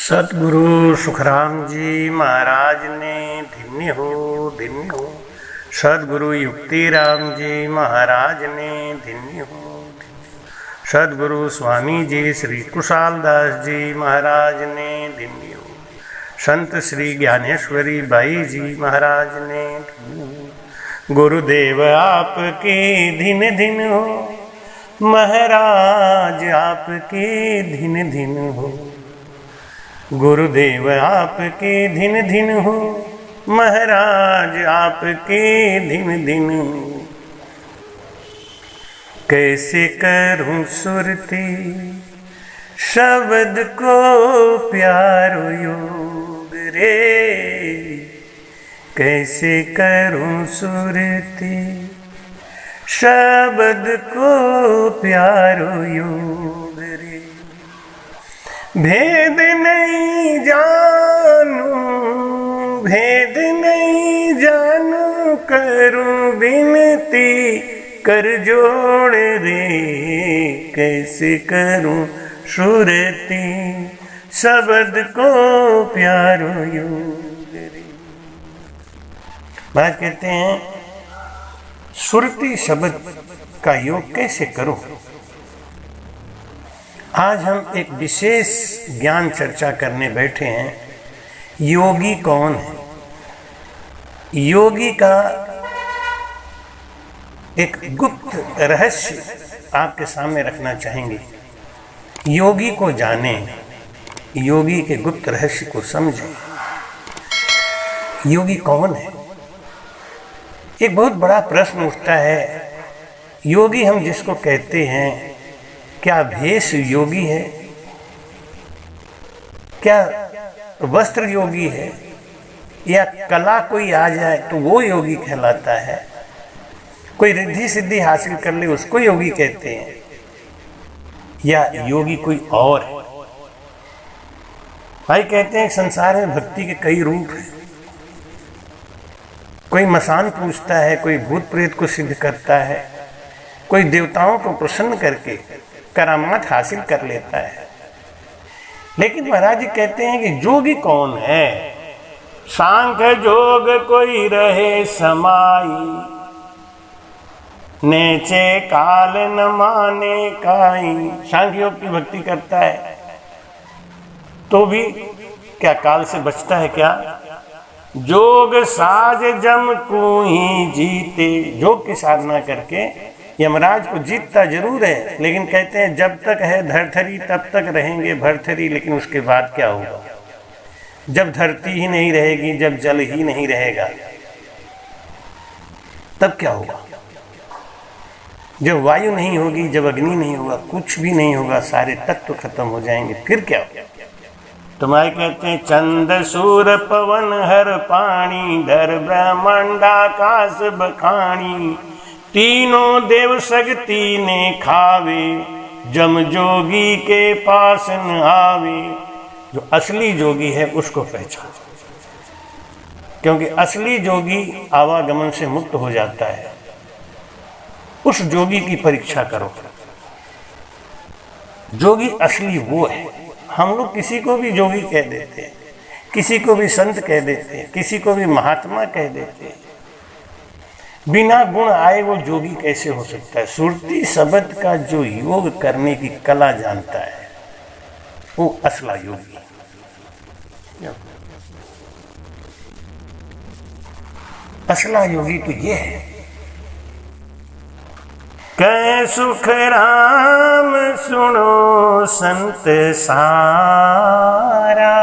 सतगुरु सुखराम जी महाराज ने धन्य हो धन्य हो। सतगुरु युक्तिराम जी महाराज ने धन्य हो। सतगुरु स्वामी जी श्री कुशालदास जी महाराज ने धन्य हो। संत श्री ज्ञानेश्वरी बाई जी महाराज ने धन्य हो। गुरुदेव आपके दिन दिन हो, महाराज आपके दिन दिन हो। गुरुदेव आपके दिन दिन हो, महाराज आपके दिन दिन हो। कैसे करूं सुरती शब्द को प्यारो योग रे, कैसे करूं सुरती शब्द को प्यारो योग रे। भेद नहीं जानू, भेद नहीं जानू, करूं बिनती कर जोड़ रे। कैसे करूं सुरती शब्द को प्यारो योग रे। बात कहते हैं सुरती शब्द का योग कैसे करूं। आज हम एक विशेष ज्ञान चर्चा करने बैठे हैं। योगी कौन है? योगी का एक गुप्त रहस्य आपके सामने रखना चाहेंगे। योगी को जाने, योगी के गुप्त रहस्य को समझें। योगी कौन है? एक बहुत बड़ा प्रश्न उठता है। योगी हम जिसको कहते हैं, क्या भेष योगी है? क्या वस्त्र योगी है? या कला कोई आ जाए तो वो योगी कहलाता है? कोई रिद्धि सिद्धि हासिल कर ले उसको योगी कहते हैं? या योगी कोई और है? भाई कहते हैं संसार में भक्ति के कई रूप हैं। कोई मसान पूजता है, कोई भूत प्रेत को सिद्ध करता है, कोई देवताओं को प्रसन्न करके करामात हासिल कर लेता है। लेकिन महाराज जी कहते हैं कि जोगी कौन है? सांख्य जोग कोई रहे समाई, नेचे काल न माने काई। सांख्य योग की भक्ति करता है तो भी क्या काल से बचता है क्या? जोग साज जम कुही जीते। जोग की साधना करके यमराज को जीतता जरूर है, लेकिन कहते हैं जब तक है धरथरी तब तक रहेंगे भरथरी। लेकिन उसके बाद क्या होगा? जब धरती ही नहीं रहेगी, जब जल ही नहीं रहेगा, तब क्या होगा? जब वायु नहीं होगी, जब अग्नि नहीं होगा, कुछ भी नहीं होगा, सारे तत्व खत्म हो जाएंगे, फिर क्या होगा? तुम्हारे कहते हैं चंद सूर पवन हर पानी, धर ब्रह्मांडाकाश बखानी। तीनों देव शक्ति ने खावे, जम जोगी के पास न आवे। जो असली जोगी है उसको पहचान, क्योंकि असली जोगी आवागमन से मुक्त हो जाता है। उस जोगी की परीक्षा करो। जोगी असली वो है। हम लोग किसी को भी जोगी कह देते हैं, किसी को भी संत कह देते हैं, किसी को भी महात्मा कह देते हैं। बिना गुण आए वो जोगी कैसे हो सकता है? सुरती शब्द का जो योग करने की कला जानता है वो असला योगी है। असला योगी तो ये है। कै सुख राम सुनो संत सारा,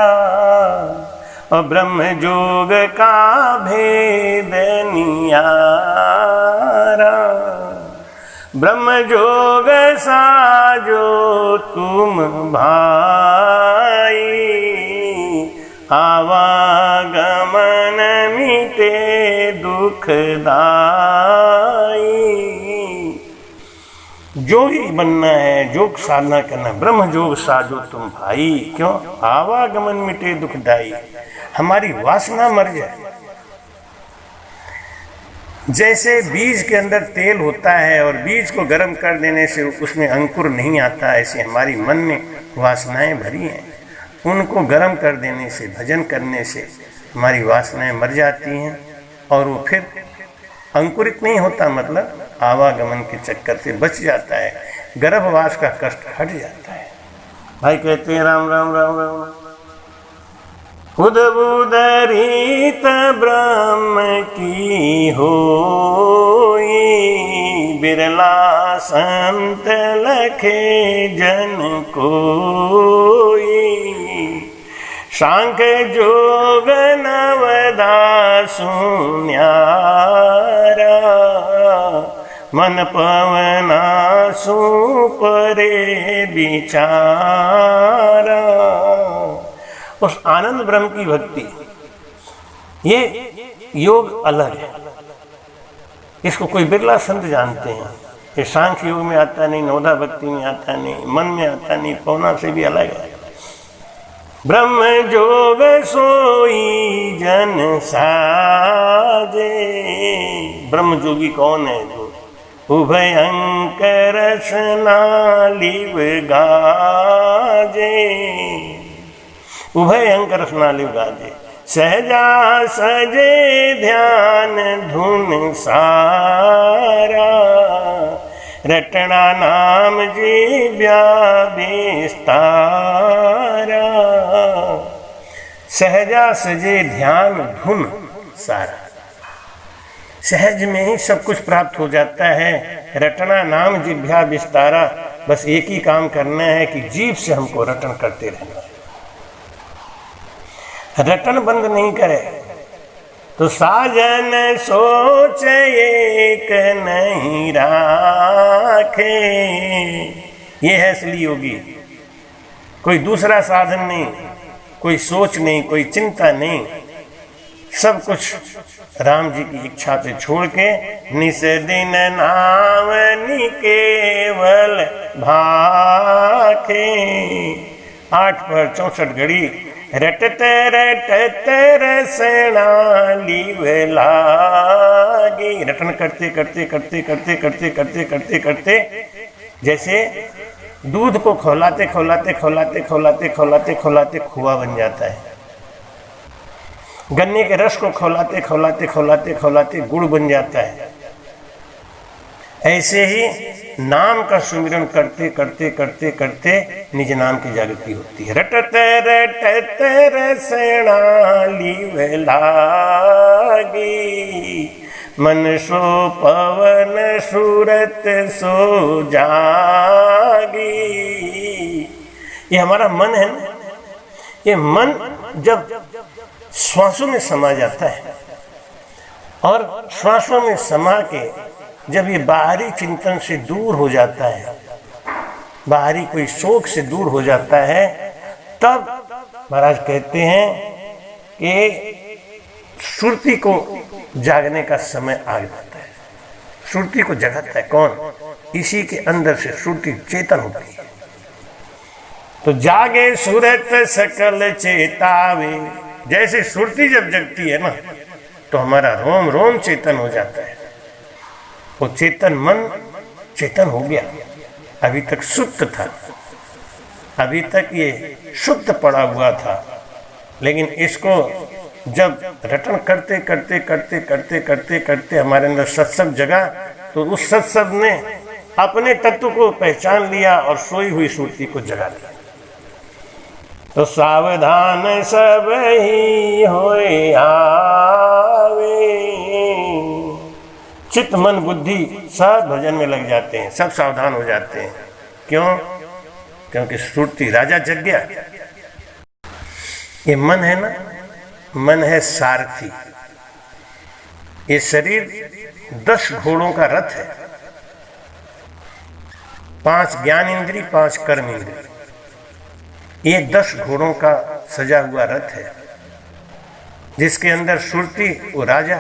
और ब्रह्म जोग का भेद नियारा। ब्रह्म जोग साजो तुम भाई, आवागमन मिटे दुखदाई। जोगी बनना है, योग साधना करना, ब्रह्म जोग साजो तुम भाई। क्यों? आवागमन मिटे दुखदाई। हमारी वासना मर जाए। जैसे बीज के अंदर तेल होता है और बीज को गर्म कर देने से उसमें अंकुर नहीं आता, ऐसे हमारी मन में वासनाएं भरी हैं। उनको गर्म कर देने से, भजन करने से हमारी वासनाएं मर जाती हैं और वो फिर अंकुरित नहीं होता, मतलब आवागमन के चक्कर से बच जाता है, गर्भवास का कष्ट हट जाता है। भाई कहते हैं राम राम राम राम, उदबुदरित ब्रह्म की होई, बिरला संत लखे जन कोई, सांख्य जोग नवदासु न्यारा, मन पवनासु परे विचारा। उस आनंद ब्रह्म की भक्ति, ये योग अलग है, इसको कोई बिरला संत जानते हैं। ये सांख्य योग में आता नहीं, नवदा भक्ति में आता नहीं, मन में आता नहीं, पवना से भी अलग है। ब्रह्म जोग सोई जन साजे, ब्रह्म जोगी कौन है? जो उभयंकर स्नालिव गाजे, उभय अंकर स्नालिव गाजे, सहजा सजे ध्यान धुन सारा, रटना नाम जीव्या विस्तारा, सहजा सजे ध्यान धुन सारा, सहज में ही सब कुछ प्राप्त हो जाता है। रटना नाम जिह्वा विस्तारा, बस एक ही काम करना है कि जीभ से हमको रटन करते रहना है, रटन बंद नहीं करे तो साजन सोच एक नहीं राखे। ये है असली योगी, कोई दूसरा साधन नहीं, कोई सोच नहीं, कोई चिंता नहीं, सब कुछ राम जी की इच्छा पे छोड़ के निस दिन नाम नि केवल भाखे। 8 पर 64 घड़ी रटत रटत रसना लीव लागी, रटन करते करते करते करते करते करते करते करते, जैसे दूध को खौलाते खौलाते खौलाते खौलाते खौलाते खौलाते खोआ बन जाता है, गन्ने के रस को खौलाते खौलाते खौलाते खौलाते गुड़ बन जाता है। ऐसे ही नाम का सुमिरन करते करते करते करते निज नाम की जागृति होती है। रटत रटत रसना लीव लागी, मन सो पवन सूरत सो जागी। ये हमारा मन है ना, ये मन जब श्वासों में समा जाता है और श्वासों में समा के जब ये बाहरी चिंतन से दूर हो जाता है, बाहरी कोई शोक से दूर हो जाता है, तब महाराज कहते हैं कि श्रुति को जागने का समय आ जाता है। श्रुति को जगाता है कौन? इसी के अंदर से श्रुति चेतन होती है। तो जागे सूरत सकल चेतावे, जैसे श्रुति जब जगती है ना तो हमारा रोम रोम चेतन हो जाता है। वो चेतन मन चेतन हो गया, अभी तक सुप्त था, अभी तक ये शुद्ध पड़ा हुआ था, लेकिन इसको जब रटन करते करते करते करते करते करते हमारे अंदर सत्संग जगा तो उस सत्संग ने अपने तत्व को पहचान लिया और सोई हुई श्रुति को जगा दिया। तो सावधान सब ही होए आवे, चित्त मन बुद्धि सब भजन में लग जाते हैं, सब सावधान हो जाते हैं। क्यों? क्योंकि श्रुति राजा जग गया। ये मन है ना, मन है सारथी। ये शरीर 10 घोड़ों का रथ है, 5 ज्ञान इंद्री, 5 कर्म इंद्री। ये 10 घोड़ों का सजा हुआ रथ है, जिसके अंदर श्रुति वो राजा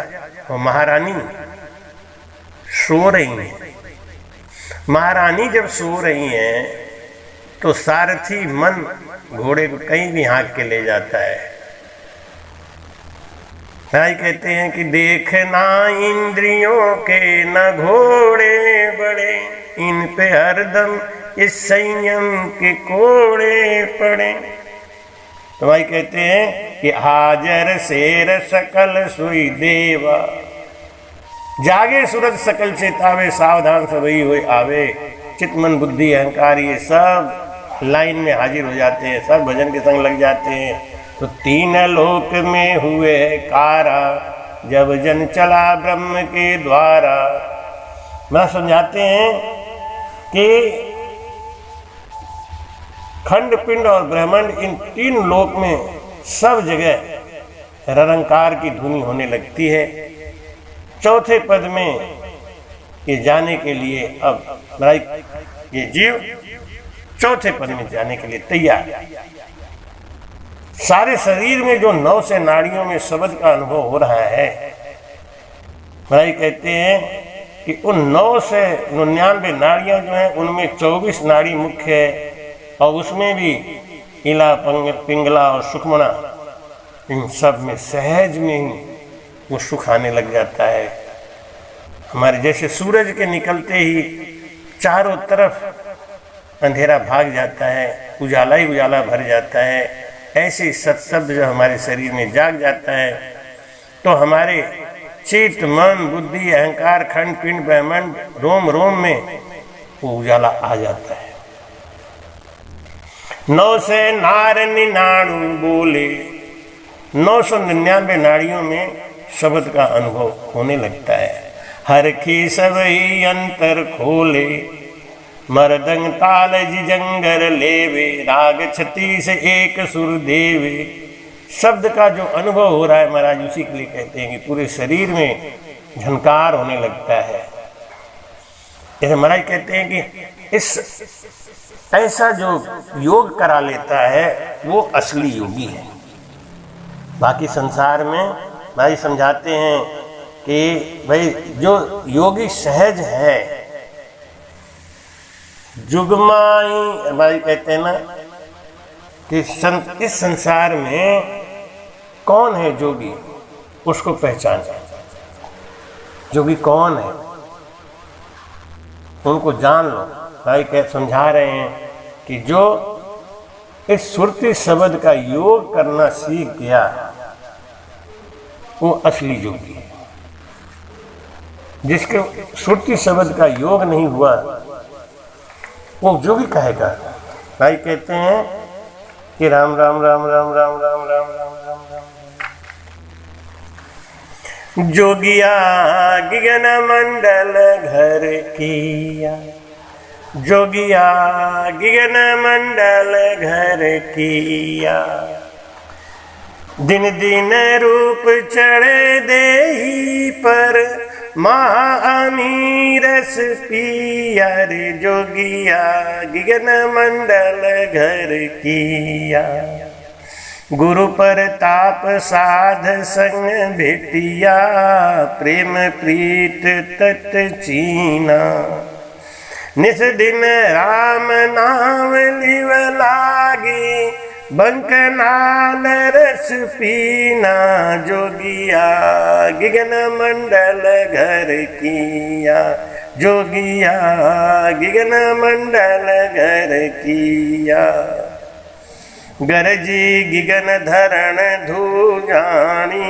और महारानी सो रही हैं। महारानी जब सो रही हैं तो सारथी मन घोड़े को कहीं भी हाँक के ले जाता है। भाई कहते हैं कि देखना इंद्रियों के न घोड़े बड़े, इन पे हरदम इस संयम के कोड़े पड़े। तो भाई कहते हैं कि हाजर शेर सकल सुई देवा, जागे सूरज सकल चेतावे, सावधान सबई हुए आवे। चित मन बुद्धि अहंकार ये सब लाइन में हाजिर हो जाते हैं, सब भजन के संग लग जाते हैं। तो तीन लोक में हुए कारा, जब जन चला ब्रह्म के द्वारा। मैं समझाते हैं कि खंड पिंड और ब्रह्मांड, इन तीन लोक में सब जगह ररंकार की धुनी होने लगती है। चौथे पद में ये जाने के लिए अब ये जीव चौथे पद में जाने के लिए तैयार। सारे शरीर में जो 9 से नाड़ियों में शब्द का अनुभव हो रहा है, भाई कहते हैं कि उन 9 से 99 नाड़ियां जो हैं उनमें 24 नाड़ी मुख्य है, और उसमें भी इला पिंगला और सुखमना, इन सब में सहज में ही वो सुख आने लग जाता है। हमारे जैसे सूरज के निकलते ही चारों तरफ अंधेरा भाग जाता है, उजाला ही उजाला भर जाता है, ऐसे सत्शब्द जब हमारे शरीर में जाग जाता है तो हमारे चित्त मन बुद्धि अहंकार खंड पिंड ब्रह्मांड रोम रोम में वो उजाला आ जाता है। 9 से नार निनाणु बोले, 999 नाड़ियों में शब्द का अनुभव होने लगता है। हर की सबई अंतर खोले, मरदंग ताल जिजंगर लेवे, राग 36 एक सुर देवे। शब्द का जो अनुभव हो रहा है महाराज, उसी के लिए कहते हैं कि पूरे शरीर में झनकार होने लगता है। जैसे महाराज कहते हैं कि इस ऐसा जो योग करा लेता है वो असली योगी है। बाकी संसार में भाई समझाते हैं कि भाई जो योगी सहज है, जुगमाई भाई कहते हैं ना कि इस संसार में कौन है जोगी, उसको पहचान। जोगी कौन है उनको जान लो। भाई कह समझा रहे हैं कि जो इस सुरती शब्द का योग करना सीख गया वो असली योगी है। जिसके सुरती शब्द का योग नहीं हुआ वो जोगी कहेगा। भाई कहते हैं कि राम राम राम राम राम राम राम राम राम राम। जोगिया गगन मंडल घर किया, जोगिया गगन मंडल घर किया। दिन दिन रूप चढ़े देही पर, महाअमी रस पिया रे। जोगिया गगन मंडल घर किया, गुरु पर ताप साध संग भेटिया। प्रेम प्रीत तत चीना, निस दिन राम नाम लिव लागी। बंकनाल रस पीना, जोगिया गगन मंडल घर किया। जोगिया गगन मंडल घर किया। गरजी गगन धरण धूजानी,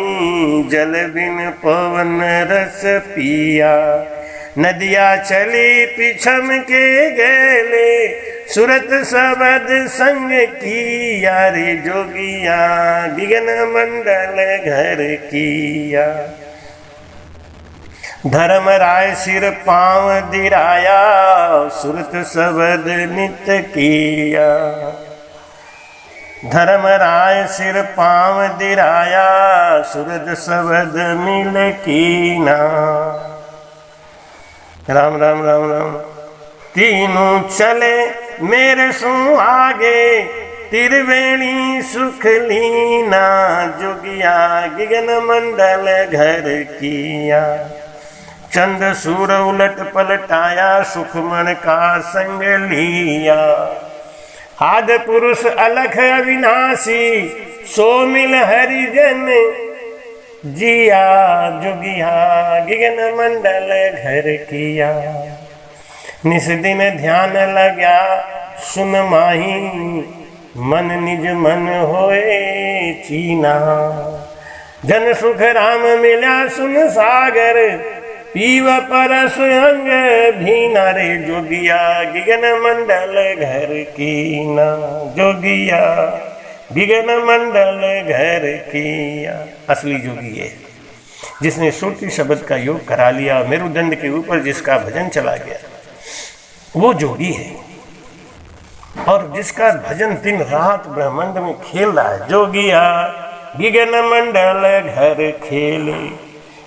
जल बिन पवन रस पिया। नदिया चली पिछम के गैले, सुरत सबद संग किया रे। जोगिया गगन मंडल घर किया। धर्म राय सिर पांव दिराया, सुरत सबद नित किया। धर्म राय सिर पांव दिराया, सुरत सबद मिल कीना। राम राम राम राम। तीनों चले मेरे सु आगे, त्रिवेणी सुख लीना। जोगिया गगन मंडल घर किया। चंद सूर उलट पलटाया, सुखमन का संग लिया। आद पुरुष अलख अविनाशी, सो मिल हरिजन जिया। जोगिया गगन मंडल घर किया। निस दिन ध्यान लग्या सुन माही, मन निज मन होए चीना। जन सुख राम मिला सुन सागर, पीव परस अंग भीना रे जोगिया गिगन मंडल घर कीना। जोगिया गिगन मंडल घर किया। असली जोगी है जिसने श्रुति शब्द का योग करा लिया, मेरुदंड के ऊपर जिसका भजन चला गया, वो जोगी है। और जिसका भजन दिन रात ब्रह्मांड में खेल रहा है। जोगिया गिगन मंडल घर खेले,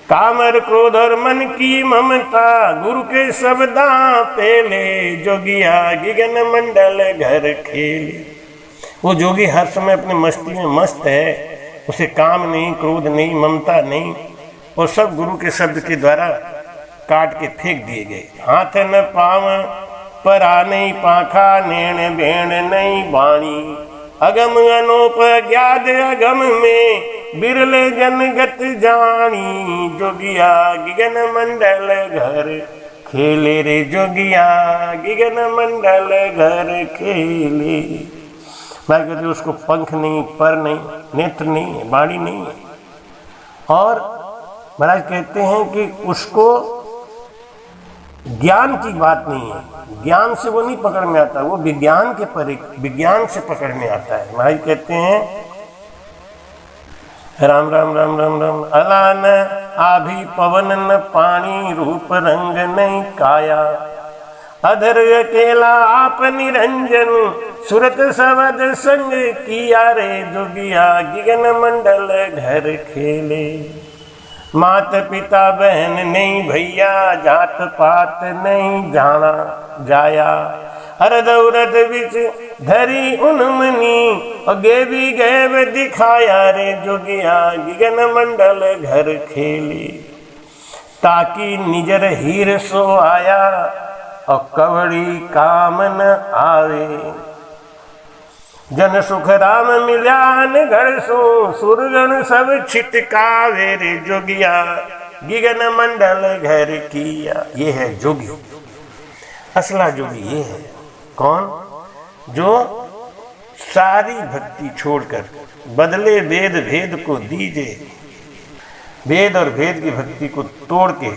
कामर क्रोध और मन की ममता, गुरु के शब्दा पेले। जोगिया गिगन मंडल घर खेले। वो जोगी हर समय अपने मस्ती में मस्त है, उसे काम नहीं, क्रोध नहीं, ममता नहीं, और सब गुरु के शब्द के द्वारा काट के फेंक दिए गए। हाथ न पाव परा नहीं पाखा, नैण बेण नहीं बाणी, अगम अनोप ज्ञात अगम में, बिरले जनगत जानी। जोगिया गिगन मंडल घर खेले रे, जोगिया गिगन मंडल घर खेले। मैं कहती हूँ उसको पंख नहीं, पर नहीं, नेत्र नहीं, बाणी नहीं है। और महाराज कहते हैं कि उसको ज्ञान की बात नहीं है, ज्ञान से वो नहीं पकड़ में आता, वो विज्ञान के परे, विज्ञान से पकड़ में आता है। महाराज कहते हैं राम राम राम राम राम, अलान आभि पवन न पानी, रूप रंग नहीं काया, अधर अकेला आप निरंजन, सुरत सवद संग किया रे। जोगिया गिगन मंडल घर खेले, मात पिता बहन नहीं भैया, जात पात नहीं जाना जाया, हरद उरद बिच धरी उन्मनी, अगे भी गैब दिखाया रे। जोगिया गिगन मंडल घर खेले, ताकि निजर हीर सो आया, और कवड़ी काम न आवे। जन सुख राम मिल्यान घर सो, सुरगण सब छिटकावे रे। जोगिया गिगन मंडल घर किया। ये है जोगी, असला जोगी ये है। कौन? जो सारी भक्ति छोड़कर बदले वेद भेद को दीजे, वेद और भेद की भक्ति को तोड़ के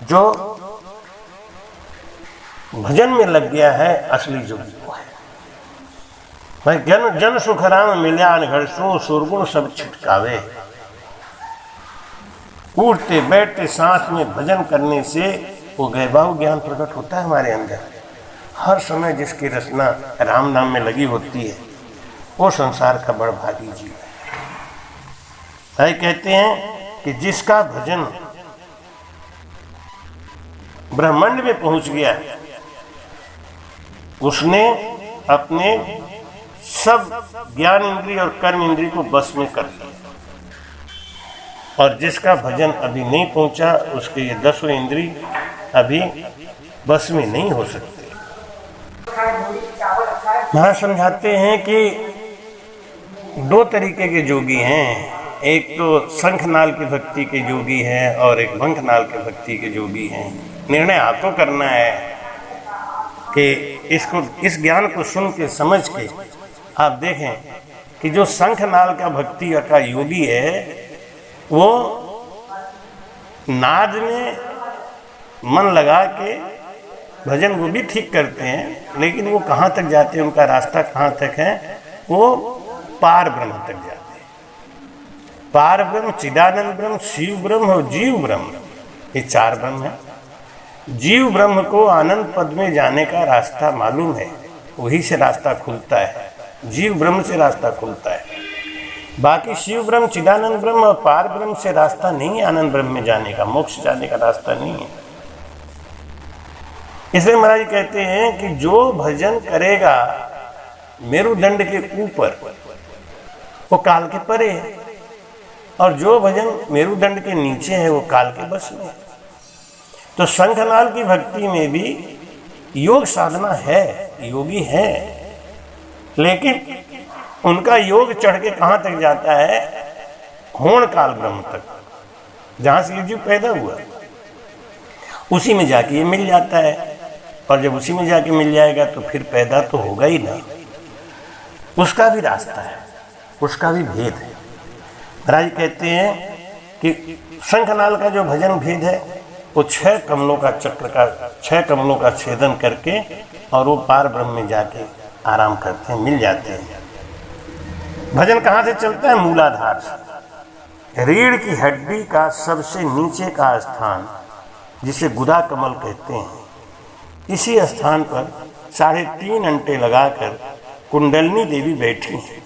जो भजन में लग गया है, असली जोगी वो है। भाई जन सुख राम मिल्यान घर सो, सुरगुण सब छिटकावे। उठते बैठते सांस में भजन करने से वो गैबाव ज्ञान प्रकट होता है हमारे अंदर। हर समय जिसकी रचना राम नाम में लगी होती है, वो संसार का बड़ भागी जीव है। भाई कहते हैं कि जिसका भजन ब्रह्मांड में पहुंच गया, उसने अपने सब ज्ञान इंद्रिय और कर्म इंद्रिय को बस में कर लिया। और जिसका भजन अभी नहीं पहुंचा, उसके ये 10 इंद्रिय अभी बस में नहीं हो सकते। महाराज समझाते हैं कि 2 तरीके के जोगी हैं। एक तो शंखनाल की भक्ति के जोगी हैं और एक भंखनाल की भक्ति के जोगी हैं। निर्णय आपको करना है कि इसको, इस ज्ञान को सुन के समझ के आप देखें कि जो शंखनाल का भक्ति का योगी है, वो नाद में मन लगा के भजन वो भी ठीक करते हैं, लेकिन वो कहाँ तक जाते हैं, उनका रास्ता कहाँ तक है, वो पार ब्रह्म तक जाते हैं। पार ब्रह्म, चिदानंद ब्रह्म, शिव ब्रह्म और जीव ब्रह्म, ये 4 ब्रह्म है। जीव ब्रह्म को आनंद पद में जाने का रास्ता मालूम है, वही से रास्ता खुलता है, जीव ब्रह्म से रास्ता खुलता है। बाकी शिव ब्रह्म, चिदानंद ब्रह्म और पार ब्रह्म से रास्ता नहीं है आनंद ब्रह्म में जाने का, मोक्ष जाने का रास्ता नहीं है। इसलिए महाराज कहते हैं कि जो भजन करेगा मेरुदंड के ऊपर, वो काल के परे है, और जो भजन मेरुदंड के नीचे है, वो काल के बस में। तो शंखनाल की भक्ति में भी योग साधना है, योगी है, लेकिन उनका योग चढ़ के कहाँ तक जाता है? होण काल ब्रह्म तक, जहाँ से ये जीव पैदा हुआ, उसी में जाके ये मिल जाता है। और जब उसी में जाके मिल जाएगा तो फिर पैदा तो होगा ही ना। उसका भी रास्ता है, उसका भी भेद है। महाराज कहते हैं कि शंखनाल का जो भजन भेद है वो 6 कमलों का चक्र का 6 कमलों का छेदन करके और वो पार ब्रह्म में जाके आराम करते हैं, मिल जाते हैं। भजन कहाँ से चलता है? मूलाधार से। रीढ़ की हड्डी का सबसे नीचे का स्थान, जिसे गुदा कमल कहते हैं, इसी स्थान पर 3.5 अंटे लगाकर कुंडलनी देवी बैठी हैं।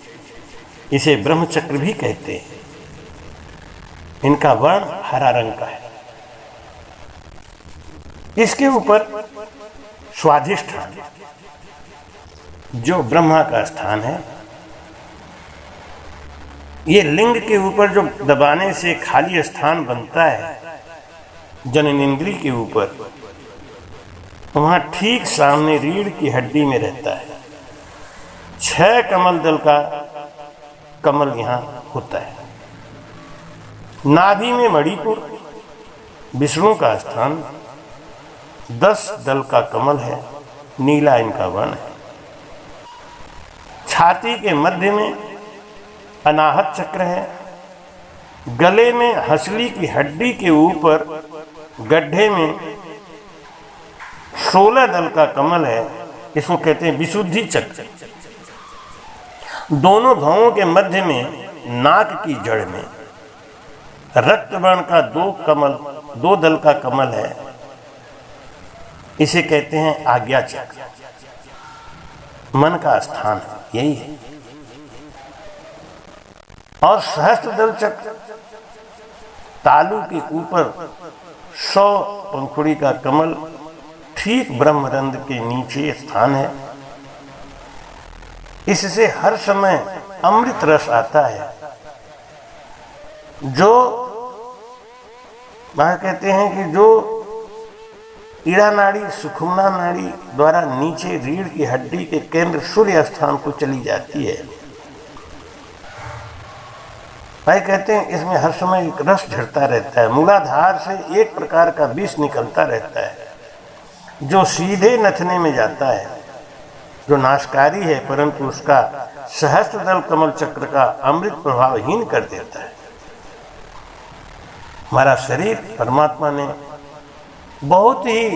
इसे ब्रह्मचक्र भी कहते हैं। इनका वर्ण हरा रंग का है। इसके ऊपर स्वाधिष्ठान, जो ब्रह्मा का स्थान है, ये लिंग के ऊपर जो दबाने से खाली स्थान बनता है जननेंद्रिय के ऊपर, वहाँ ठीक सामने रीढ़ की हड्डी में रहता है। 6 कमल दल का कमल यहाँ होता है। नाभि में मणिपुर, विष्णु का स्थान, 10 दल का कमल है, नीला इनका वर्ण है। छाती के मध्य में अनाहत चक्र है। गले में हंसली की हड्डी के ऊपर गड्ढे में 16 दल का कमल है, इसको कहते हैं विशुद्धि चक्र। दोनों भवों के मध्य में नाक की जड़ में रक्त वर्ण का 2 दल का कमल है, इसे कहते हैं आज्ञा चक्र। मन का स्थान यही है। और सहस्त्र दल चक्र तालु के ऊपर 100 पंखुड़ी का कमल ठीक ब्रह्मरंध्र के नीचे स्थान है। इससे हर समय अमृत रस आता है, जो वह कहते हैं कि जो ईड़ा नाड़ी सुखुमना नाड़ी द्वारा नीचे रीढ़ की हड्डी के केंद्र सूर्य स्थान को चली जाती है। भाई कहते हैं इसमें हर समय एक रस झरता रहता है। मूलाधार से एक प्रकार का विष निकलता रहता है, जो सीधे नथने में जाता है, जो नाशकारी है, परंतु उसका सहस्त्रदल कमल चक्र का अमृत प्रभावहीन कर देता है। हमारा शरीर परमात्मा ने बहुत ही,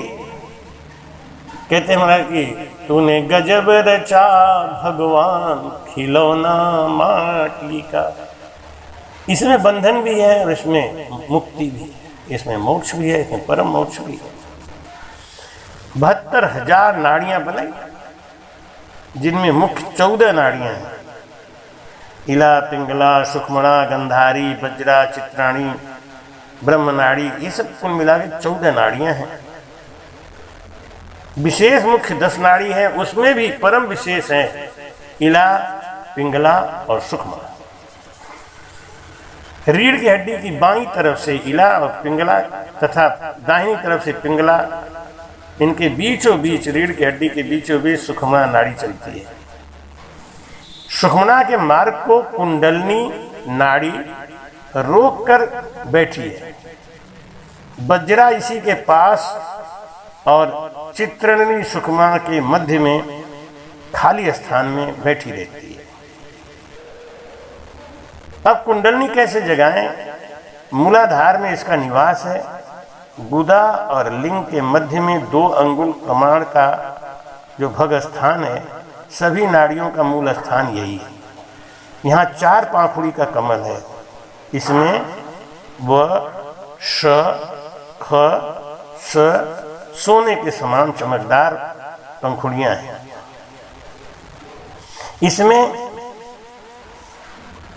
कहते हैं महाराज कि तूने गजब रचा भगवान खिलौना माटी का। इसमें बंधन भी है और इसमें मुक्ति भी है, इसमें मोक्ष भी है, इसमें परम मोक्ष भी है। 72,000 नाड़ियां बनाई, जिनमें मुख्य 14 नाड़ियां हैं। इला, पिंगला, सुखमणा, गंधारी, वज्रा, चित्राणी, ब्रह्म नाड़ी, ये सब कुल मिला के 14 नाड़ियां हैं। विशेष मुख्य 10 नाड़ी है, उसमें भी परम विशेष है इला, पिंगला और सुखमणा। रीढ़ की हड्डी की बाईं तरफ से इला और पिंगला तथा दाहिनी तरफ से पिंगला, इनके बीचों बीच, रीढ़ की हड्डी के बीचों बीच सुखमणा नाड़ी चलती है। सुखमणा के मार्ग को कुंडलनी नाड़ी रोक कर बैठी है। वज्रा इसी के पास और चित्रणनी सुखमणा के मध्य में खाली स्थान में बैठी रहती है। अब कुंडलनी कैसे जगाएं? मूलाधार में इसका निवास है। गुदा और लिंग के मध्य में 2 अंगुल कमाण का जो भग स्थान है, सभी नाड़ियों का मूल स्थान यही है। यहाँ 4 पाखुड़ी का कमल है। इसमें व, श, ख, स, सोने के समान चमकदार पंखुड़ियां हैं। इसमें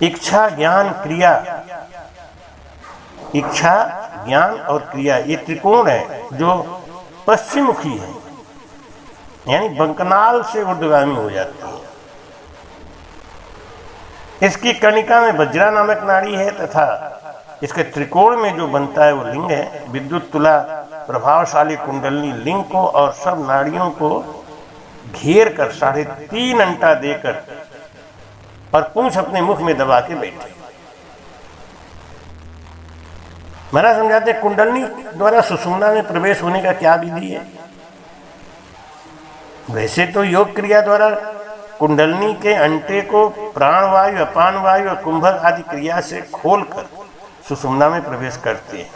इच्छा, ज्ञान, क्रिया, इच्छा, ज्ञान और क्रिया, ये त्रिकोण है जो पश्चिममुखी है, यानी बंकनाल से ऊर्ध्वगामी हो जाती है। इसकी कणिका में वज्रा नामक नाड़ी है तथा इसके त्रिकोण में जो बनता है वो लिंग है। विद्युत तुला प्रभावशाली कुंडलनी लिंग को और सब नाड़ियों को घेर कर 3.5 अंटा देकर और पूंछ अपने मुख में दबा के बैठे। महाराज समझाते कुंडलनी द्वारा सुषुम्ना में प्रवेश होने का क्या विधि है। वैसे तो योग क्रिया द्वारा कुंडलनी के अंटे को प्राणवायु, अपान वायु और कुंभक आदि क्रिया से खोलकर सुषुम्ना में प्रवेश करते हैं।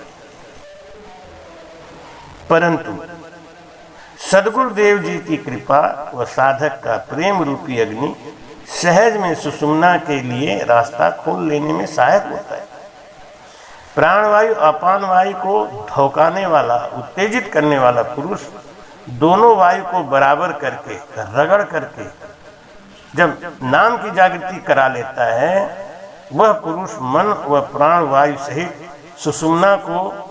परंतु सद्गुरुदेव जी की कृपा व साधक का प्रेम रूपी अग्नि सहज में सुषुम्ना के लिए रास्ता खोल लेने में सहायक होता है। प्राणवायु, अपान वायु को धोकाने वाला, उत्तेजित करने वाला पुरुष दोनों वायु को बराबर करके, रगड़ करके जब नाम की जागृति करा लेता है, वह पुरुष मन व प्राण वायु सहित सुषुम्ना को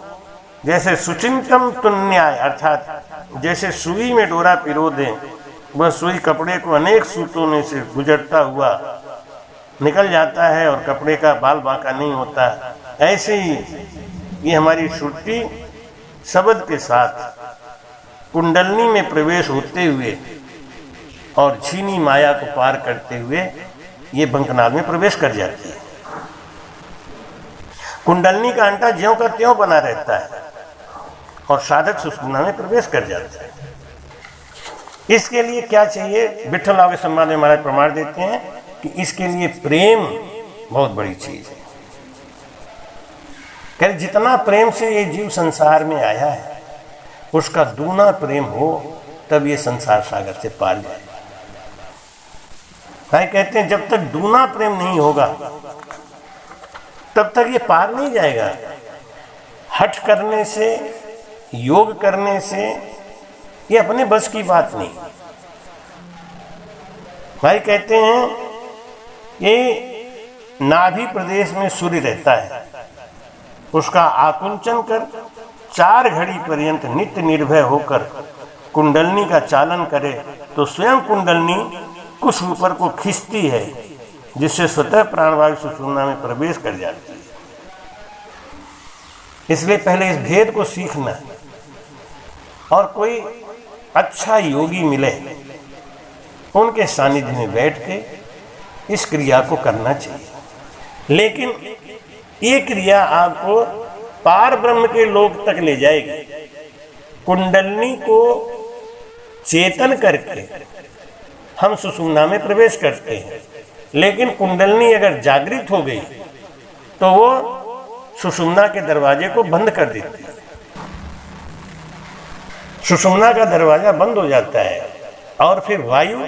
जैसे सुचिंतम तुन्याय, अर्थात जैसे सुई में डोरा पिरो दें, वह सुई कपड़े को अनेक सूतों में से गुजरता हुआ निकल जाता है और कपड़े का बाल बांका नहीं होता। ऐसे ही ये हमारी श्रुति शब्द के साथ कुंडलनी में प्रवेश होते हुए और छीनी माया को पार करते हुए ये बंकनाल में प्रवेश कर जाती है। कुंडलनी का अंटा ज्यों का त्यों बना रहता है और साधक सुषुम्ना में प्रवेश कर जाता है। इसके लिए क्या चाहिए? विठ्ठल आगे संवाद में महाराज प्रमाण देते हैं कि इसके लिए प्रेम बहुत बड़ी चीज है। कह जितना प्रेम से ये जीव संसार में आया है, उसका दूना प्रेम हो तब ये संसार सागर से पार जाए। भाई कहते हैं जब तक दूना प्रेम नहीं होगा तब तक ये पार नहीं जाएगा। हठ करने से, योग करने से ये अपने बस की बात नहीं। भाई कहते हैं कि नाभि प्रदेश में सूर्य रहता है, उसका आकुंचन कर 4 घड़ी पर्यंत नित्य निर्भय होकर कुंडलनी का चालन करे तो स्वयं कुंडलनी कुछ ऊपर को खींचती है, जिससे स्वतः प्राणवायु सुषुम्ना में प्रवेश कर जाती है। इसलिए पहले इस भेद को सीखना है और कोई अच्छा योगी मिले, उनके सानिध्य में बैठ के इस क्रिया को करना चाहिए। लेकिन ये क्रिया आपको पार ब्रह्म के लोक तक ले जाएगी। कुंडलनी को चेतन करके हम सुषुम्ना में प्रवेश करते हैं, लेकिन कुंडलनी अगर जागृत हो गई तो वो सुषुम्ना के दरवाजे को बंद कर देती है। सुषुम्ना का दरवाजा बंद हो जाता है और फिर वायु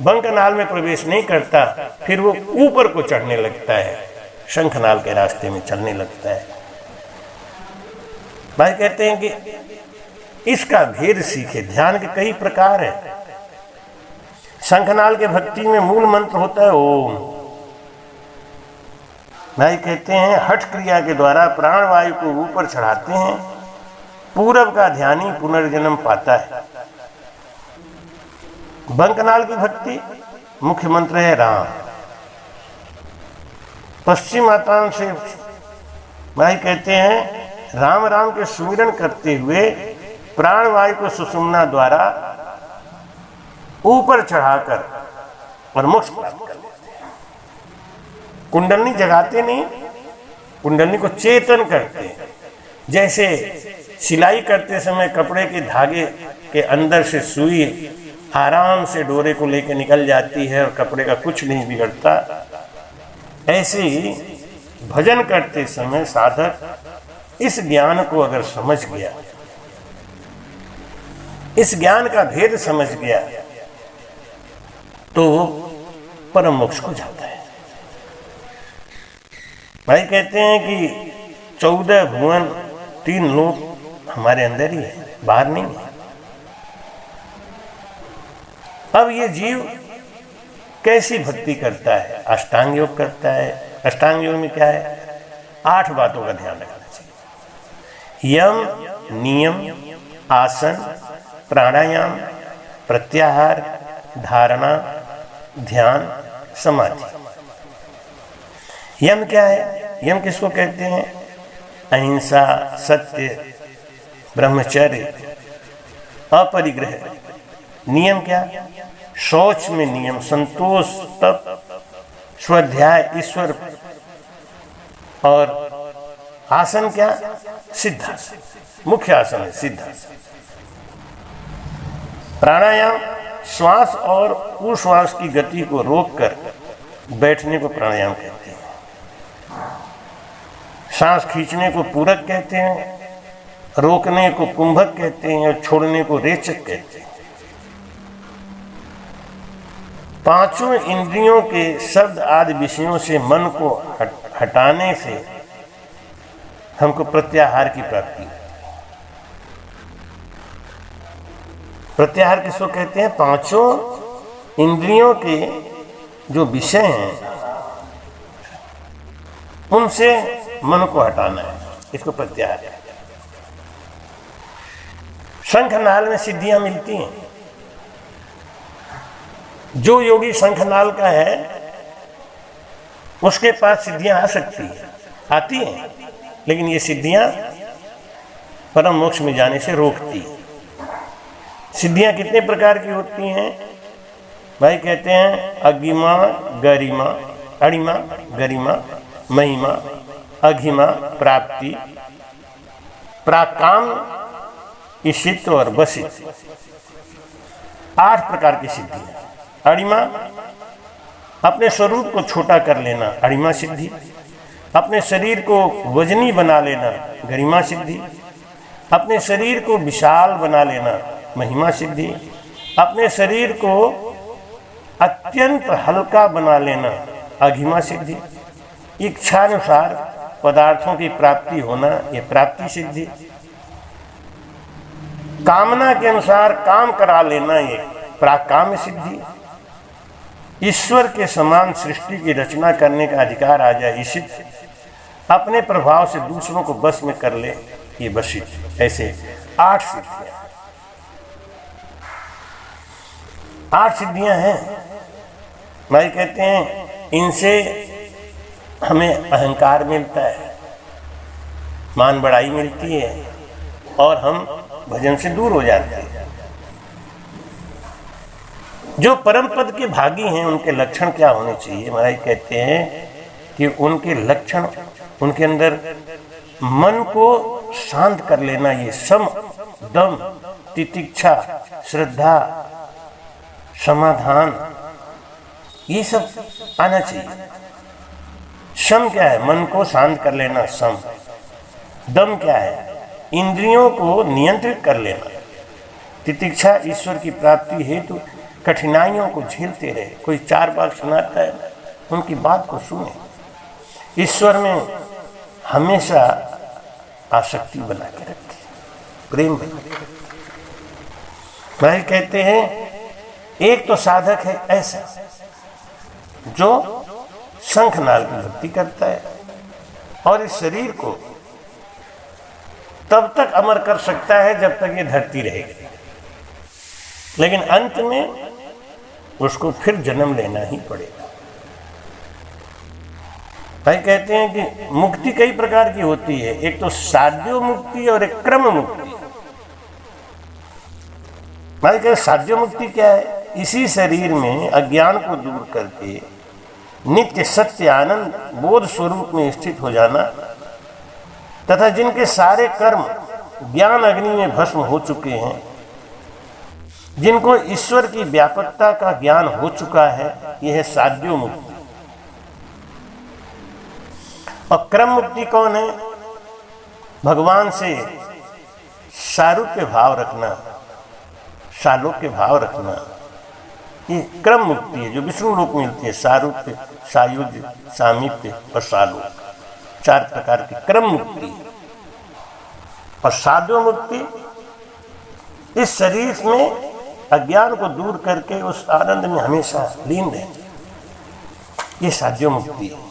बंकनाल में प्रवेश नहीं करता, फिर वो ऊपर को चढ़ने लगता है, शंखनाल के रास्ते में चलने लगता है। भाई कहते हैं कि इसका भेद सीखे। ध्यान के कई प्रकार है। शंखनाल के भक्ति में मूल मंत्र होता है ओम। भाई कहते हैं हठ क्रिया के द्वारा प्राणवायु को ऊपर चढ़ाते हैं, पूरब का ध्यानी पुनर्जन्म पाता है। बंकनाल की भक्ति मुख्य मंत्र है राम। पश्चिम आतान से भाई कहते हैं राम राम के सुमिरन करते हुए प्राणवायु को सुषुम्ना द्वारा ऊपर चढ़ाकर और मोक्ष प्राप्त कर लेते हैं। कुंडलनी जगाते नहीं, कुंडलनी को चेतन करते हैं। जैसे सिलाई करते समय कपड़े के धागे के अंदर से सुई आराम से डोरे को लेकर निकल जाती है और कपड़े का कुछ नहीं बिगड़ता, ऐसे ही भजन करते समय साधक इस ज्ञान को अगर समझ गया, इस ज्ञान का भेद समझ गया, तो वो परम मोक्ष को जाता है। भाई कहते हैं कि 14 भुवन 3 लोक हमारे अंदर ही है, बाहर नहीं है। अब ये जीव कैसी भक्ति करता है? अष्टांग योग करता है। अष्टांग योग में क्या है? 8 बातों का ध्यान रखना चाहिए। यम, नियम, आसन, प्राणायाम, प्रत्याहार, धारणा, ध्यान, समाधि। यम क्या है? यम किसको कहते हैं? अहिंसा, सत्य, ब्रह्मचर्य, अपरिग्रह। नियम क्या? शौच में नियम, संतोष, तप, स्वाध्याय, ईश्वर। और आसन क्या? सिद्धासन, मुख्य आसन है सिद्धासन। प्राणायाम श्वास और उश्वास की गति को रोककर बैठने को प्राणायाम कहते हैं। सांस खींचने को पूरक कहते हैं, रोकने को कुंभक कहते हैं और छोड़ने को रेचक कहते हैं। पांचों इंद्रियों के शब्द आदि विषयों से मन को हटाने से हमको प्रत्याहार की प्राप्ति होती है। प्रत्याहार किसको कहते हैं? पांचों इंद्रियों के जो विषय हैं उनसे मन को हटाना है, इसको प्रत्याहार कहते हैं। शंखनाल में सिद्धियां मिलती हैं। जो योगी शंखनाल का है उसके पास सिद्धियां आ सकती है, आती हैं, लेकिन ये सिद्धियां परम मोक्ष में जाने से रोकती हैं। सिद्धियां कितने प्रकार की होती हैं भाई? कहते हैं अगिमा, गरिमा, अणिमा, गरिमा, महिमा, अघिमा, प्राप्ति, प्राकाम, ईशित और वसित। 8 प्रकार की सिद्धियां। अणिमा, अपने स्वरूप को छोटा कर लेना, अणिमा सिद्धि। अपने शरीर को वजनी बना लेना, गरिमा सिद्धि। अपने शरीर को विशाल बना लेना, महिमा सिद्धि। अपने शरीर को अत्यंत हल्का बना लेना, अघिमा सिद्धि। इच्छानुसार पदार्थों की प्राप्ति होना, ये प्राप्ति सिद्धि। कामना के अनुसार काम करा लेना, ये प्राकाम्य सिद्धि। ईश्वर के समान सृष्टि की रचना करने का अधिकार आ जाए, ईशित। अपने प्रभाव से दूसरों को बस में कर ले, ये वशित। ऐसे 8 सिद्धियां, 8 सिद्धियां हैं। भाई कहते हैं इनसे हमें अहंकार मिलता है, मान बढ़ाई मिलती है और हम भजन से दूर हो जाते हैं। जो परम पद के भागी हैं उनके लक्षण क्या होने चाहिए? महाराज कहते हैं कि उनके लक्षण, उनके अंदर मन को शांत कर लेना, ये सम, दम, तितिक्षा, श्रद्धा, समाधान, ये सब आना चाहिए। शम क्या है? मन को शांत कर लेना, सम। दम क्या है? इंद्रियों को नियंत्रित कर लेना। तितिक्षा, ईश्वर की प्राप्ति हेतु कठिनाइयों को झेलते रहे। कोई 4 बात सुनाता है, उनकी बात को सुने। ईश्वर में हमेशा आसक्ति बना के रखे, प्रेम बना के रखे। भाई कहते हैं एक तो साधक है ऐसा जो शंखनाल की भक्ति करता है और इस शरीर को तब तक अमर कर सकता है जब तक ये धरती रहेगी, लेकिन अंत में उसको फिर जन्म लेना ही पड़ेगा। भाई कहते हैं कि मुक्ति कई प्रकार की होती है, एक तो साध्य मुक्ति और एक क्रम मुक्ति। भाई कहते साध्य मुक्ति क्या है? इसी शरीर में अज्ञान को दूर करके नित्य सत्य आनंद बोध स्वरूप में स्थित हो जाना, तथा जिनके सारे कर्म ज्ञान अग्नि में भस्म हो चुके हैं, जिनको ईश्वर की व्यापकता का ज्ञान हो चुका है, यह है साध्य मुक्ति। और क्रम मुक्ति कौन है? भगवान से सारूप्य भाव रखना, सालोक्य भाव रखना, ये क्रम मुक्ति है जो विष्णु लोक में मिलती है। सारूप्य, सायुज्य, सामीप्य और सालोक, 4 प्रकार की क्रम मुक्ति। और साध्य मुक्ति इस शरीर में अज्ञान को दूर करके उस आनंद में हमेशा लीन रहे, ये साध्य मुक्ति है।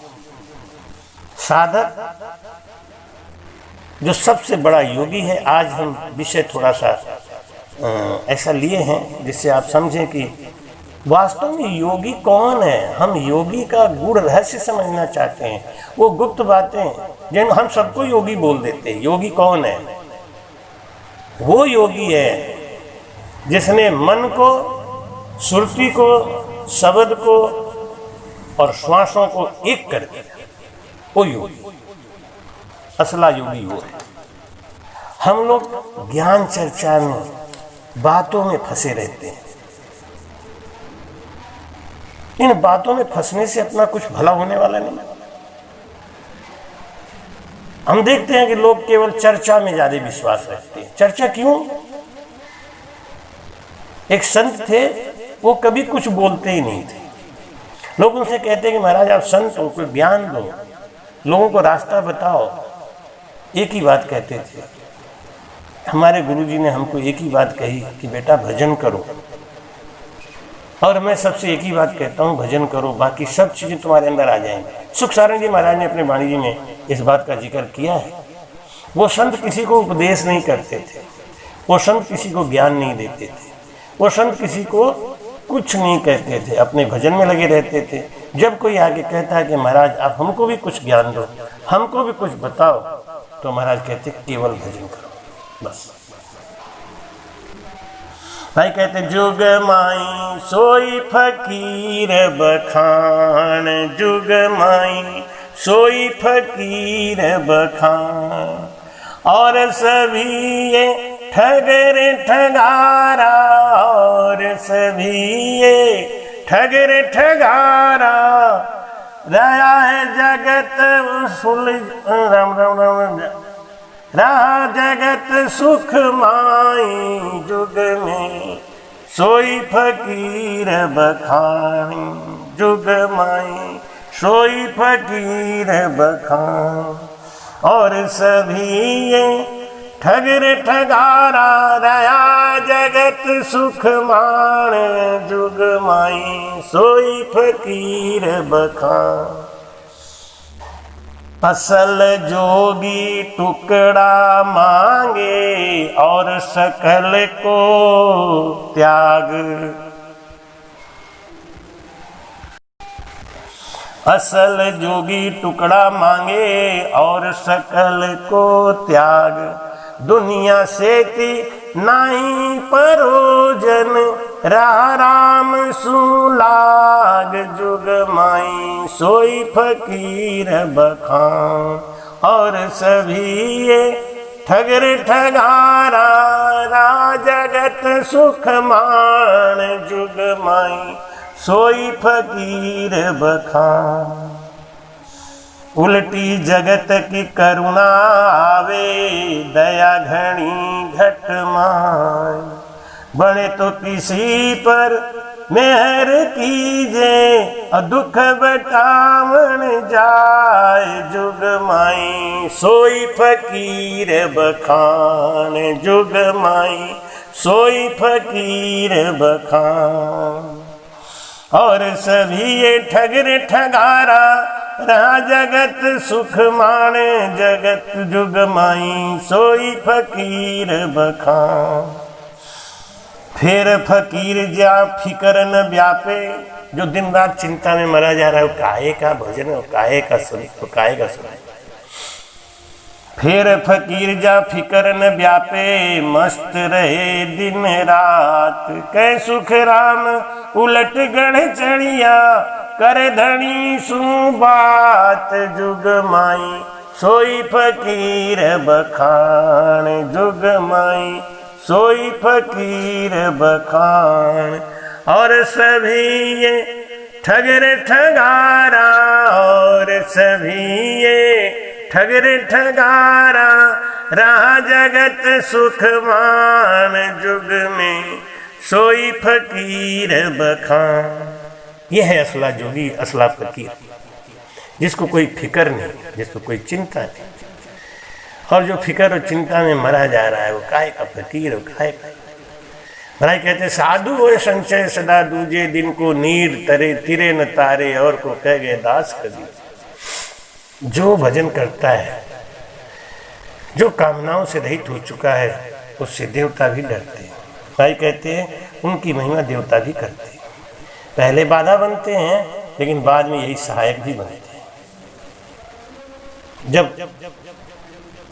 साधक जो सबसे बड़ा योगी है, आज हम विषय थोड़ा सा ऐसा लिए हैं जिससे आप समझें कि वास्तव में योगी कौन है। हम योगी का गूढ़ रहस्य समझना चाहते हैं, वो गुप्त बातें जिन हम सबको योगी बोल देते हैं। योगी कौन है? वो योगी है जिसने मन को, सुरति को, शब्द को और श्वासों को एक कर दिया, वो योगी, असला योगी वो है। हम लोग ज्ञान चर्चा में, बातों में फंसे रहते हैं, इन बातों में फंसने से अपना कुछ भला होने वाला नहीं। हम देखते हैं कि लोग केवल चर्चा में ज्यादा विश्वास रखते हैं। चर्चा क्यों? एक संत थे, वो कभी कुछ बोलते ही नहीं थे। लोग उनसे कहते हैं कि महाराज आप संत हो, कोई ज्ञान दो, लोगों को रास्ता बताओ। एक ही बात कहते थे। हमारे गुरुजी ने हमको एक ही बात कही कि बेटा भजन करो, और मैं सबसे एक ही बात कहता हूँ, भजन करो, बाकी सब चीजें तुम्हारे अंदर आ जाएंगी। सुख सारण जी महाराज ने अपने वाणी जी में इस बात का जिक्र किया है। वो संत किसी को उपदेश नहीं करते थे, वो संत किसी को ज्ञान नहीं देते थे, वो संत किसी को कुछ नहीं कहते थे, अपने भजन में लगे रहते थे। जब कोई आगे कहता है कि महाराज आप हमको भी कुछ ज्ञान दो, हमको भी कुछ बताओ, तो महाराज कहते केवल भजन करो, बस। भाई कहते जुग माई सोई फकीर बखान, जुग माई सोई फकीर बखान, और सभी ये ठगर ठगारा, और सभी ये ठगर ठगारा, रहा है जगत राम राम राम, रहा जगत सुख माई, जुग में सोई फकीर बखान, जुग माई सोई फकीर बखान, और सभी ये ठगर ठगारा, रहा जगत सुख मान, जुग माई सोई फकीर बखान। असल जोगी टुकड़ा मांगे, और सकल को त्याग, असल जोगी टुकड़ा मांगे, और सकल को त्याग, दुनिया से ती नहीं परोजन, राम सुलाग, जुग माई सोई फकीर बखान, और सभी ये ठगर ठगारा, रा जगत सुख मान, जुग माई सोई फकीर बखान। उल्टी जगत की करुणा आवे, दया घनी घट माय, बने तो किसी पर मेहर कीजे, और दुख बटावन जाए, जुग माई सोई फकीर बखान, जुग माई सोई फकीर बखान, और सभी ये ठगर ठगारा, रहा जगत सुख माने, जगत जुग माई सोई फकीर बखान। फिर फकीर जा फिकर न व्यापे, जो दिन रात चिंता में मरा जा रहा है, वो काहे का भजन, वो काहे का सुन, वो काहे का सुनाए। फिर फकीर जा फिकर न व्यापे, मस्त रहे दिन रात, कै सुख राम उलट गढ़ चढ़िया, कर धनी सु बात, जुग माई सोई फकीर बखान, जुग माई सोई फकीर बखान, और सभी ये ठगर ठगारा, और सभी ये ठगर ठगारा, रहा जगत सुख मान, जुग में सोई फकीर बखान। यह है असला जोगी, असला फकीर, जिसको कोई फिक्र नहीं, जिसको कोई चिंता नहीं, और जो फिक्र और चिंता में मरा जा रहा है, वो काहे का फकीर, वो काहे का। महाराज कहते साधु होए संचय सदा दूजे, दिन को नीर तरे तिरे न तारे, और को कह गए दास कभी। जो भजन करता है, जो कामनाओं से रहित हो चुका है, उससे देवता भी डरते हैं। भाई कहते हैं उनकी महिमा देवता भी करते हैं। पहले बाधा बनते हैं, लेकिन बाद में यही सहायक भी बनते हैं। जब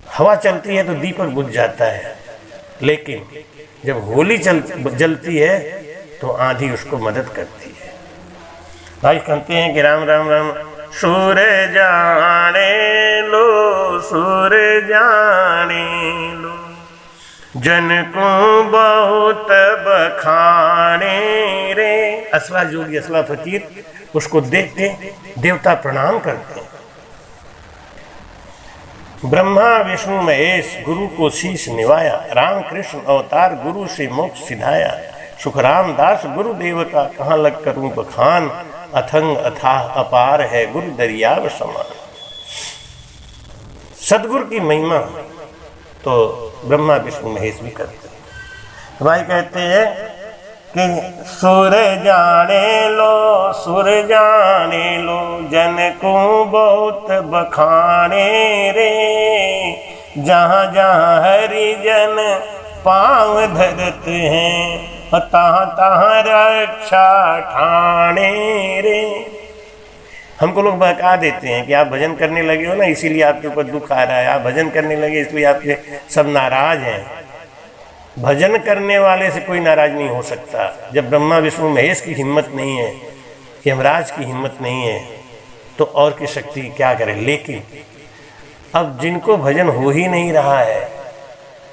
हवा चलती है तो दीपक बुझ जाता है, लेकिन जब होली जलती है तो आंधी उसको मदद करती है। भाई कहते हैं कि राम राम राम, सुर जाने लो, सुर जाने लो, जन को बहुत बखाने रे। असला जोगी, असला फकीर उसको देख के देवता प्रणाम करते हैं। ब्रह्मा विष्णु महेश गुरु को शीश निवाया, राम कृष्ण अवतार गुरु से मोक्ष सिधाया। सुखराम दास गुरुदेव का कहाँ लग करूं बखान, अथंग अथाह अपार है गुरु दरियाव समान। सदगुरु की महिमा तो ब्रह्मा विष्णु महेश भी करते हैं। भाई कहते हैं कि सुर जाने लो जन को बहुत बखाने रे। जहाँ जहाँ हरिजन पांव धरत हैं, तहाँ तहाँ रक्षा ठाणे रे। हमको लोग बहका देते हैं कि आप भजन करने लगे हो ना, इसीलिए आपके ऊपर दुख आ रहा है, आप भजन करने लगे इसलिए आपके सब नाराज हैं। भजन करने वाले से कोई नाराज नहीं हो सकता। जब ब्रह्मा विष्णु महेश की हिम्मत नहीं है, यमराज की हिम्मत नहीं है, तो और की शक्ति क्या करे। लेकिन अब जिनको भजन हो ही नहीं रहा है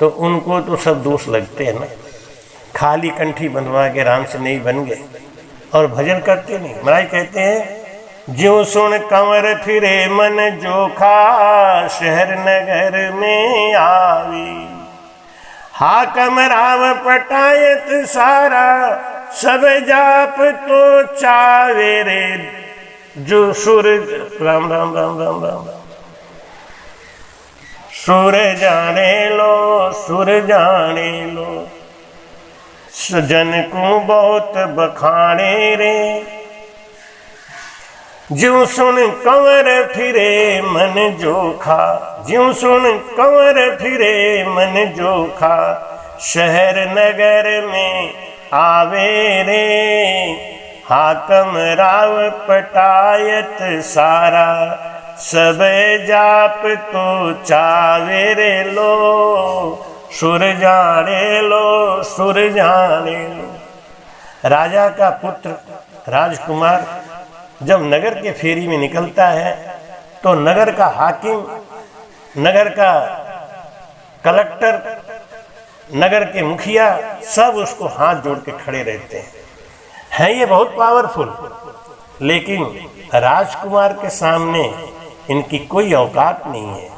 तो उनको तो सब दोष लगते हैं ना। खाली कंठी बंधवा के राम से नहीं बन गए और भजन करते नहीं। महाराज कहते हैं ज्यों सुन कंवर फिरे मन जोखा, शहर नगर में आवी। हाकम राव पटायत सारा, सब जाप तो चावे रे। जो सुर राम राम राम राम राम सुर जाने लो सजन को बहुत बखाने रे। ज्यों सुन कंवर फिरे मन जोखा, ज्यों सुन कंवर फिरे मन जोखा, शहर नगर में आवे रे। हाकम राव पटायत सारा, सब जाप तो चावे रे लो। सुर जाने लो। राजा का पुत्र राजकुमार जब नगर के फेरी में निकलता है तो नगर का हाकिम, नगर का कलेक्टर, नगर के मुखिया सब उसको हाथ जोड़ के खड़े रहते हैं। ये बहुत पावरफुल, लेकिन राजकुमार के सामने इनकी कोई औकात नहीं है।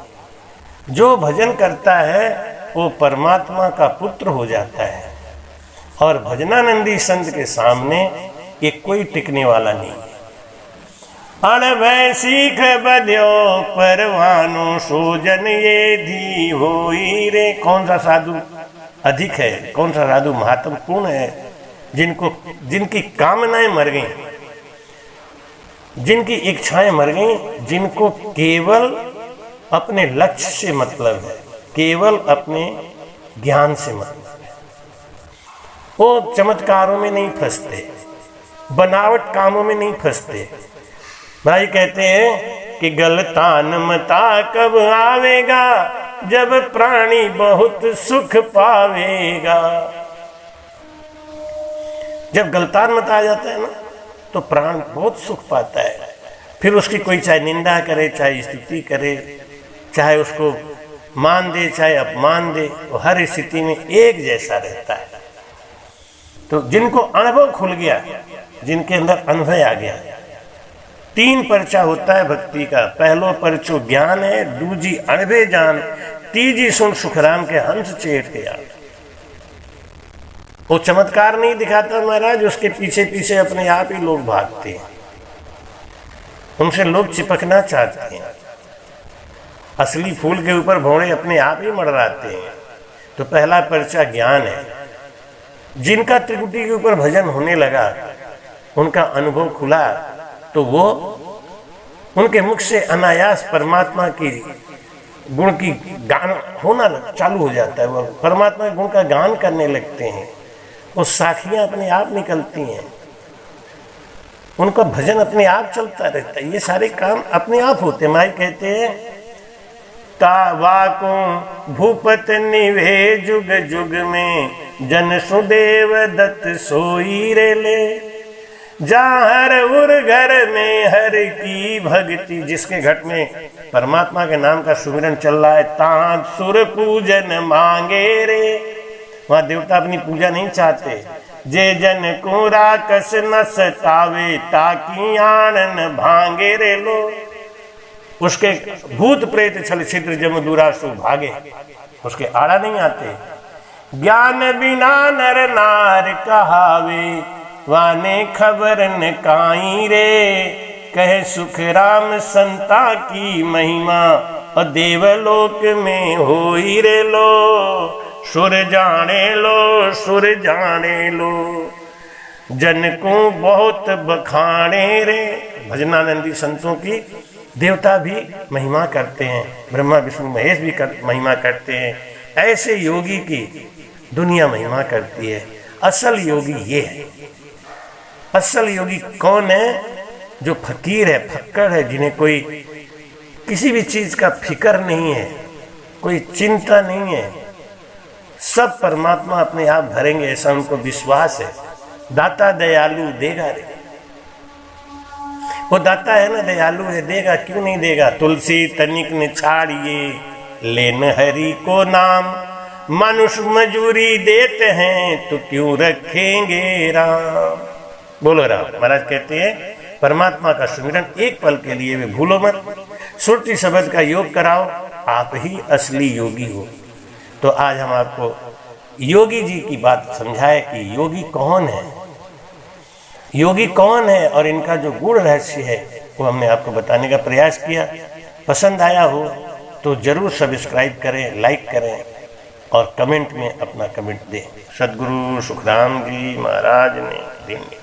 जो भजन करता है वो परमात्मा का पुत्र हो जाता है, और भजनानंदी संत के सामने ये कोई टिकने वाला नहीं है। अणभय सीख बध्यो परवानो, सोजन ये धी होई रे। कौन सा साधु अधिक है, कौन सा साधु महत्वपूर्ण है, जिनकी कामनाएं मर गई, जिनकी इच्छाएं मर गई, जिनको केवल अपने लक्ष्य से मतलब है, केवल अपने ज्ञान से मतलब है। वो चमत्कारों में नहीं फंसते, बनावट कामों में नहीं फंसते। भाई कहते हैं कि गलतान मता कब आवेगा, जब प्राणी बहुत सुख पावेगा। जब गलतान मत आ जाता है ना तो प्राण बहुत सुख पाता है। फिर उसकी कोई चाहे निंदा करे, चाहे स्तुति करे, चाहे उसको मान दे, चाहे अपमान दे, वो हर स्थिति में एक जैसा रहता है। तो जिनको अनुभव खुल गया, जिनके अंदर अनुभव आ गया, 3 पर्चा होता है भक्ति का। पहलो पर्चो ज्ञान है, दूजी अणबे जान, तीजी सुन सुखराम के हंस चेट के यार। वो चमत्कार नहीं दिखाता महाराज, उसके पीछे पीछे अपने आप ही लोग भागते हैं, उनसे लोग चिपकना चाहते हैं। असली फूल के ऊपर भौरे अपने आप ही मड़राते हैं। तो पहला पर्चा ज्ञान है। जिनका त्रिकुटी के ऊपर भजन होने लगा, उनका अनुभव खुला, तो वो उनके मुख से अनायास परमात्मा की गुण की गान होना चालू हो जाता है। वो परमात्मा के गुण का गान करने लगते हैं, वो साखियाँ अपने आप निकलती हैं, उनका भजन अपने आप चलता रहता है। ये सारे काम अपने आप होते हैं। माई कहते हैं तावाको भूपत निभे जुग जुग में, जन सुदेव दत्त सोई रे ले। जहाँ उर घर में हर की भक्ति, जिसके घट में परमात्मा के नाम का सुमिरन चल रहा है, तां सुर पूजन मांगे रे। वहाँ देवता अपनी पूजा नहीं चाहते। जे जन को राकस न सतावे ताकि आनन भांगे रे लो, उसके भूत प्रेत छल छिद्र जम दुरासु भागे, उसके आड़ा नहीं आते। ज्ञान बिना नर नार कहावे वाने खबर न काई रे, कहे सुख राम संता की महिमा और देवलोक में होई रे लो, सुर जाने लो सुर जाने लो, जन को बहुत बखाने रे। भजनानंदी संतों की देवता भी महिमा करते हैं, ब्रह्मा विष्णु महेश भी महिमा करते हैं। ऐसे योगी की दुनिया महिमा करती है। असल योगी ये है। असल योगी कौन है? जो फकीर है, फक्कड़ है, जिन्हें कोई किसी भी चीज का फिक्र नहीं है, कोई चिंता नहीं है, सब परमात्मा अपने आप भरेंगे, ऐसा उनको विश्वास है। दाता दयालु देगा रे, वो दाता है ना, दयालु है, देगा, क्यों नहीं देगा। तुलसी तनिक न छाड़िए लेन हरि को नाम, मनुष्य मजूरी देते हैं तो क्यों रखेंगे राम। बोलो राम। महाराज कहते हैं परमात्मा का सुमिरन एक पल के लिए भी भूलो मत, सुरती शब्द का योग कराओ, आप ही असली योगी हो। तो आज हम आपको योगी जी की बात समझाए कि योगी कौन है, योगी कौन है, और इनका जो गूढ़ रहस्य है वो हमने आपको बताने का प्रयास किया। पसंद आया हो तो जरूर सब्सक्राइब करें, लाइक करें और कमेंट में अपना कमेंट दें। सद्गुरु सुखराम जी महाराज ने देंगे।